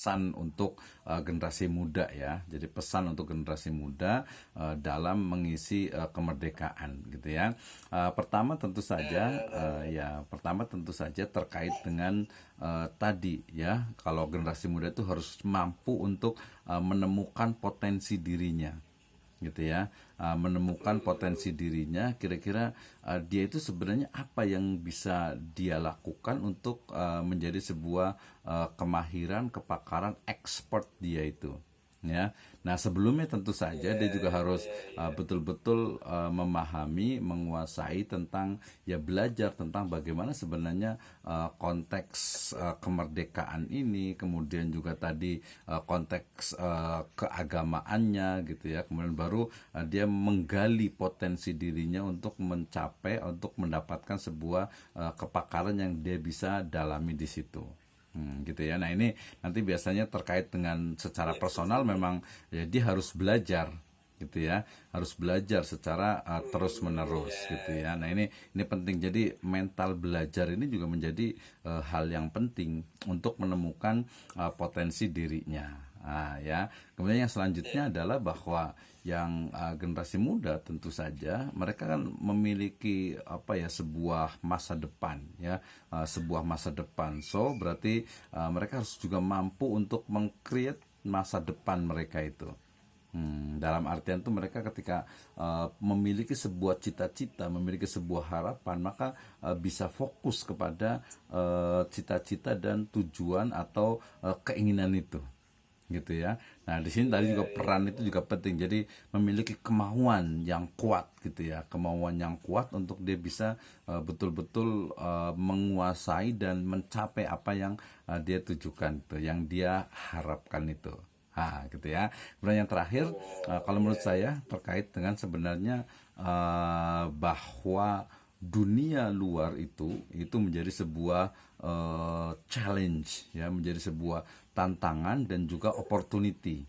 pesan untuk generasi muda ya. Jadi pesan untuk generasi muda dalam mengisi kemerdekaan gitu ya. Pertama tentu saja pertama tentu saja terkait dengan tadi ya, kalau generasi muda itu harus mampu untuk menemukan potensi dirinya gitu ya. Menemukan potensi dirinya, kira-kira dia itu sebenarnya apa yang bisa dia lakukan untuk menjadi sebuah kemahiran, kepakaran, expert dia itu ya. Nah, sebelumnya tentu saja dia juga harus betul-betul memahami, menguasai tentang ya, belajar tentang bagaimana sebenarnya konteks kemerdekaan ini, kemudian juga tadi konteks keagamaannya gitu ya. Kemudian baru dia menggali potensi dirinya untuk mencapai, untuk mendapatkan sebuah kepakaran yang dia bisa dalami di situ. Gitu ya. Nah, ini nanti biasanya terkait dengan secara personal, memang ya dia harus belajar gitu ya, harus belajar secara terus menerus gitu ya. Nah, ini penting. Jadi mental belajar ini juga menjadi hal yang penting untuk menemukan potensi dirinya. Ya. Kemudian yang selanjutnya adalah bahwa yang generasi muda tentu saja mereka kan memiliki sebuah masa depan ya, sebuah masa depan. So berarti mereka harus juga mampu untuk meng-create masa depan mereka itu. Dalam artian itu mereka ketika memiliki sebuah cita-cita, memiliki sebuah harapan, maka bisa fokus kepada cita-cita dan tujuan atau keinginan itu gitu ya. Nah, di sini tadi juga peran itu juga penting. Jadi memiliki kemauan yang kuat gitu ya, kemauan yang kuat untuk dia bisa betul-betul menguasai dan mencapai apa yang dia tujukan itu, yang dia harapkan itu. Gitu ya. Kemudian yang terakhir, kalau menurut saya terkait dengan sebenarnya bahwa dunia luar itu menjadi sebuah challenge ya, menjadi sebuah tantangan dan juga opportunity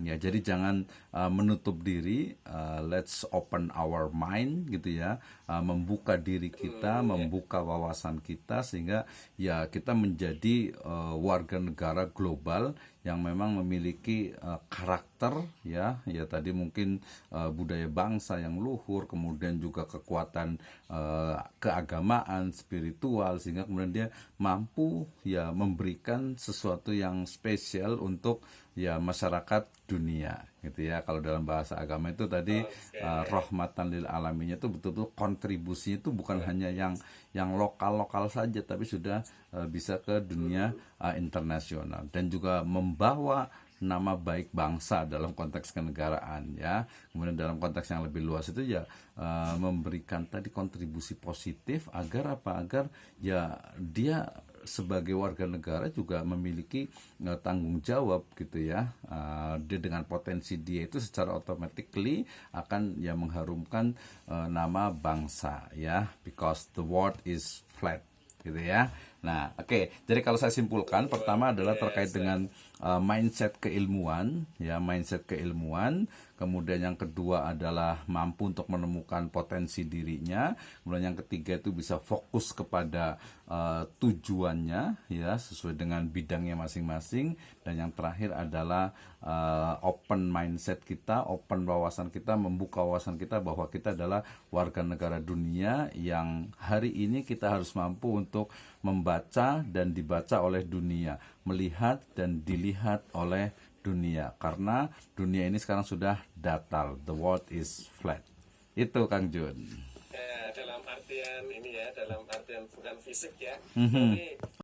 ya. Jadi jangan menutup diri, let's open our mind gitu ya, membuka diri kita, membuka wawasan kita, sehingga ya kita menjadi warga negara global yang memang memiliki karakter ya tadi mungkin budaya bangsa yang luhur, kemudian juga kekuatan keagamaan, spiritual, sehingga kemudian dia mampu ya memberikan sesuatu yang spesial untuk ya masyarakat dunia gitu ya. Kalau dalam bahasa agama itu tadi rahmatan lil alaminnya itu betul-betul kontribusinya itu bukan hanya yang lokal-lokal saja, tapi sudah bisa ke dunia internasional, dan juga membawa nama baik bangsa dalam konteks kenegaraan ya. Kemudian dalam konteks yang lebih luas itu ya memberikan tadi kontribusi positif agar agar ya dia sebagai warga negara juga memiliki tanggung jawab gitu ya. Dia dengan potensi dia itu secara automatically akan ya mengharumkan nama bangsa ya, because the world is flat gitu ya. Nah, oke. Jadi kalau saya simpulkan, pertama adalah terkait dengan mindset keilmuan ya, mindset keilmuan. Kemudian yang kedua adalah mampu untuk menemukan potensi dirinya. Kemudian yang ketiga itu bisa fokus kepada tujuannya ya, sesuai dengan bidangnya masing-masing. Dan yang terakhir adalah open mindset kita, open wawasan kita, membuka wawasan kita bahwa kita adalah warga negara dunia yang hari ini kita harus mampu untuk membaca dan dibaca oleh dunia, melihat dan dilihat oleh dunia, karena dunia ini sekarang sudah datar, the world is flat. Itu Kang Jun. Dalam artian ini ya, dalam artian bukan fisik ya. Jadi